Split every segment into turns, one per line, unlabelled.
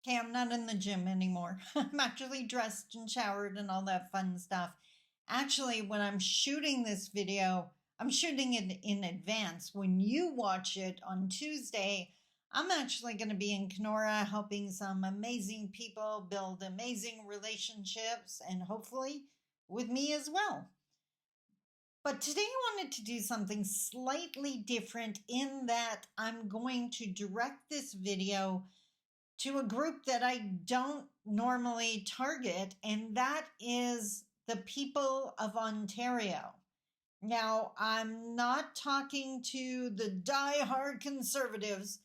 Hey, I'm not in the gym anymore. I'm actually dressed and showered and all that fun stuff. Actually, when I'm shooting this video, I'm shooting it in advance. When you watch it on Tuesday, I'm actually going to be in Kenora helping some amazing people build amazing relationships and hopefully with me as well. But today I wanted to do something slightly different in that I'm going to direct this video to a group that I don't normally target, and that is the people of Ontario. Now, I'm not talking to the die-hard conservatives.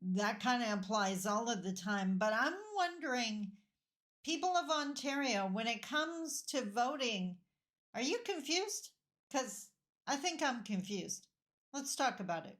That kind of applies all of the time, but I'm wondering, people of Ontario, when it comes to voting, are you confused? Because I think I'm confused. Let's talk about it.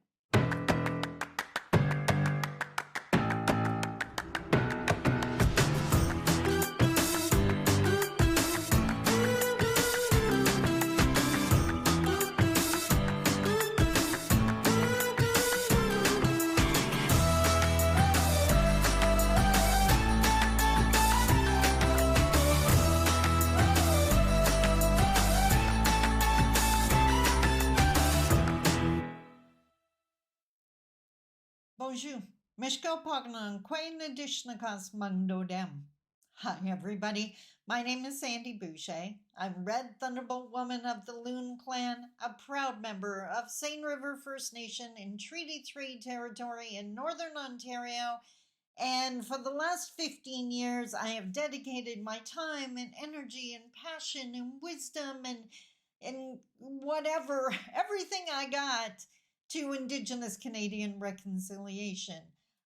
Bonjour. Mishko Pognan, Quain Adishnakas Mundo Dem. Hi, everybody. My name is Sandy Boucher. I'm Red Thunderbolt Woman of the Loon Clan, a proud member of Seine River First Nation in Treaty 3 territory in Northern Ontario. And for the last 15 years, I have dedicated my time and energy and passion and wisdom and whatever, everything I got to Indigenous Canadian reconciliation.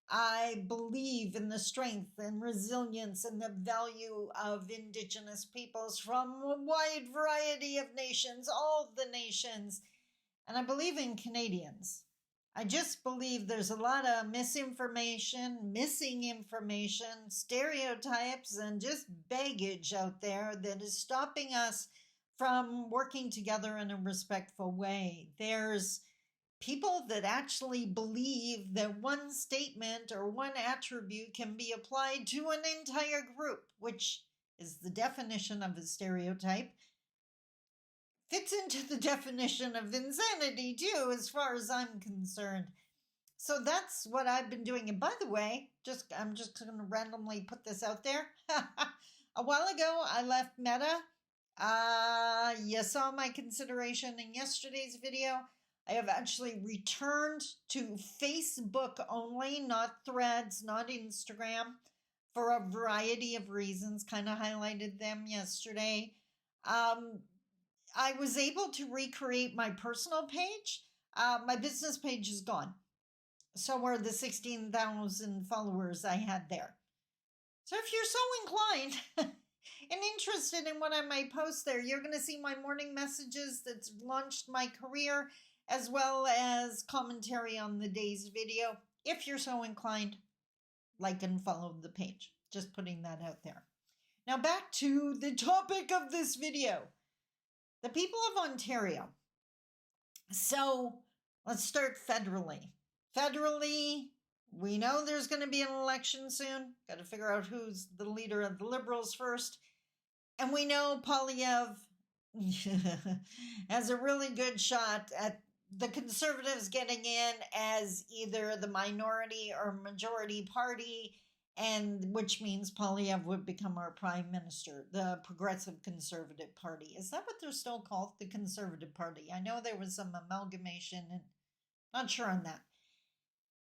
I believe in the strength and resilience and the value of Indigenous peoples from a wide variety of nations, all the nations. And I believe in Canadians. I just believe there's a lot of misinformation, missing information, stereotypes, and just baggage out there that is stopping us from working together in a respectful way. There's people that actually believe that one statement or one attribute can be applied to an entire group, which is the definition of a stereotype. Fits into the definition of insanity too, as far as I'm concerned. So that's what I've been doing. And by the way, I'm just going to randomly put this out there. A while ago, I left Meta. You saw my consideration in yesterday's video. I have actually returned to Facebook only, not Threads, not Instagram, for a variety of reasons. Kind of highlighted them yesterday. I was able to recreate my personal page. My business page is gone. So were the 16,000 followers I had there. So if you're so inclined and interested in what I might post there, you're going to see my morning messages that's launched my career, as well as commentary on the day's video. If you're so inclined, like and follow the page. Just putting that out there. Now back to the topic of this video. The people of Ontario. So let's start federally. Federally, we know there's going to be an election soon. Got to figure out who's the leader of the Liberals first. And we know Poillieve has a really good shot at the Conservatives getting in as either the minority or majority party, and which means Poillieve would become our prime minister, the Progressive Conservative Party. Is that what they're still called? The Conservative Party. I know there was some amalgamation, and not sure on that.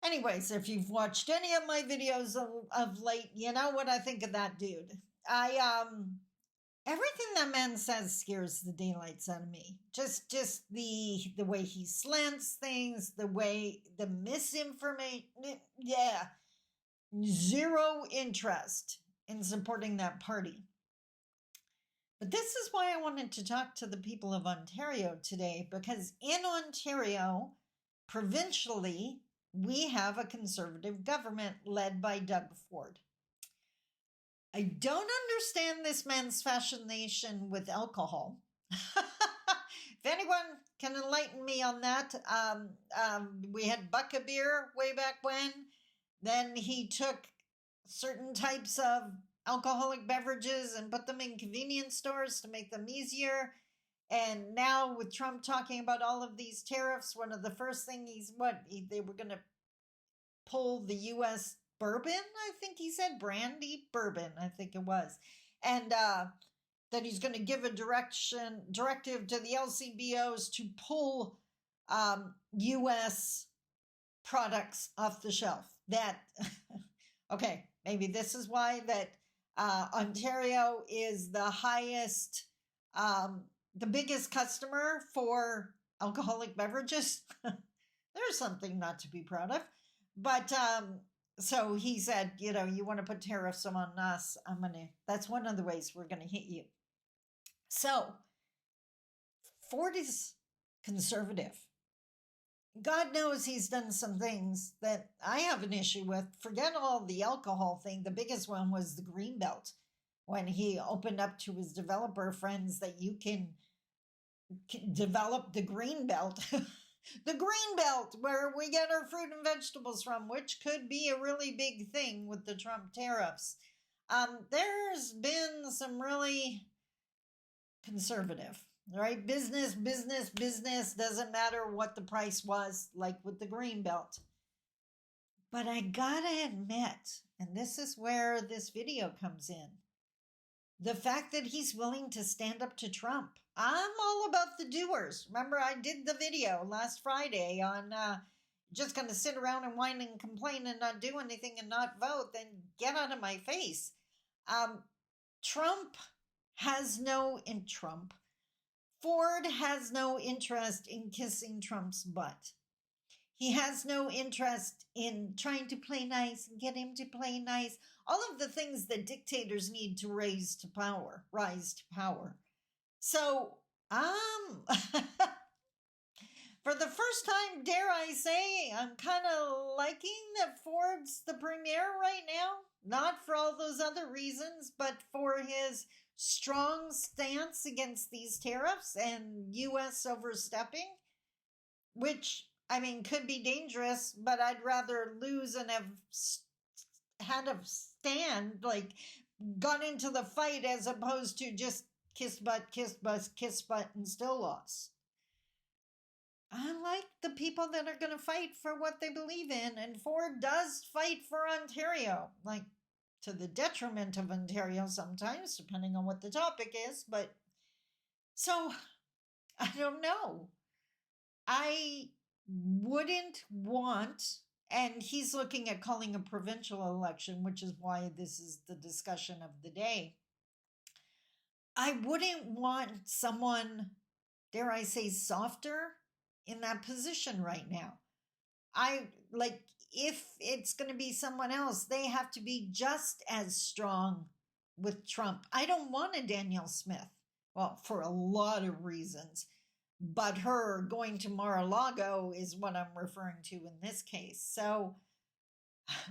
Anyways, if you've watched any of my videos of late, you know what I think of that dude. Everything that man says scares the daylights out of me. Just the way he slants things, the misinformation. Yeah. Zero interest in supporting that party. But this is why I wanted to talk to the people of Ontario today, because in Ontario, provincially, we have a Conservative government led by Doug Ford. I don't understand this man's fascination with alcohol. If anyone can enlighten me on that, we had Buck a beer way back when. Then he took certain types of alcoholic beverages and put them in convenience stores to make them easier. And now with Trump talking about all of these tariffs, one of the first things they were going to pull the U.S. bourbon, I think he said, brandy bourbon, I think it was. And that he's going to give a directive to the LCBOs to pull U.S. products off the shelf. That, okay, maybe this is why that Ontario is the highest, the biggest customer for alcoholic beverages. There's something not to be proud of. But so he said, you know, you want to put tariffs on us, that's one of the ways we're going to hit you. So Ford is conservative. God knows he's done some things that I have an issue with. Forget all the alcohol thing. The biggest one was the Greenbelt, when he opened up to his developer friends that you can develop the Greenbelt. The Greenbelt, where we get our fruit and vegetables from, which could be a really big thing with the Trump tariffs. There's been some really conservative, right? Business, doesn't matter what the price was, like with the Greenbelt. But I gotta admit, and this is where this video comes in, the fact that he's willing to stand up to Trump. I'm all about the doers. Remember, I did the video last Friday on just going to sit around and whine and complain and not do anything and not vote, then get out of my face. Ford has no interest in kissing Trump's butt. He has no interest in trying to play nice and get him to play nice. All of the things that dictators need to rise to power. So, for the first time, dare I say, I'm kind of liking that Ford's the premier right now. Not for all those other reasons, but for his strong stance against these tariffs and U.S. overstepping, which, I mean, could be dangerous, but I'd rather lose and have had a stand, like, gone into the fight as opposed to just kiss butt, and still lost. I like the people that are going to fight for what they believe in, and Ford does fight for Ontario, like to the detriment of Ontario sometimes, depending on what the topic is. But so I don't know. I wouldn't want, and he's looking at calling a provincial election, which is why this is the discussion of the day. I wouldn't want someone, dare I say, softer in that position right now. If it's going to be someone else, they have to be just as strong with Trump. I don't want a Danielle Smith, well, for a lot of reasons, but her going to Mar-a-Lago is what I'm referring to in this case. So,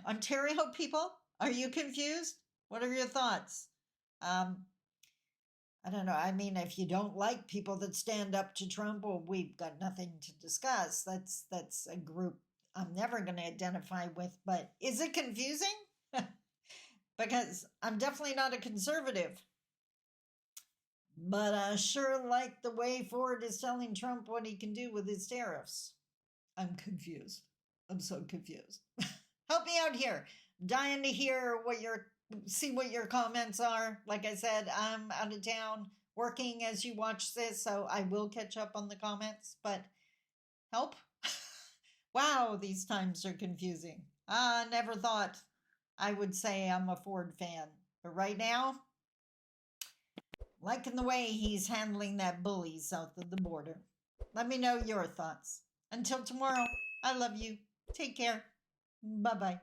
Ontario people, are you confused? What are your thoughts? I don't know. I mean, if you don't like people that stand up to Trump, well, we've got nothing to discuss. That's a group I'm never going to identify with. But is it confusing? Because I'm definitely not a conservative. But I sure like the way Ford is telling Trump what he can do with his tariffs. I'm confused. I'm so confused. Help me out here. Dying to hear see what your comments are. Like I said, I'm out of town working as you watch this, so I will catch up on the comments, but help. Wow, these times are confusing. I never thought I would say I'm a Ford fan, but right now, liking the way he's handling that bully south of the border. Let me know your thoughts. Until tomorrow, I love you. Take care. Bye-bye.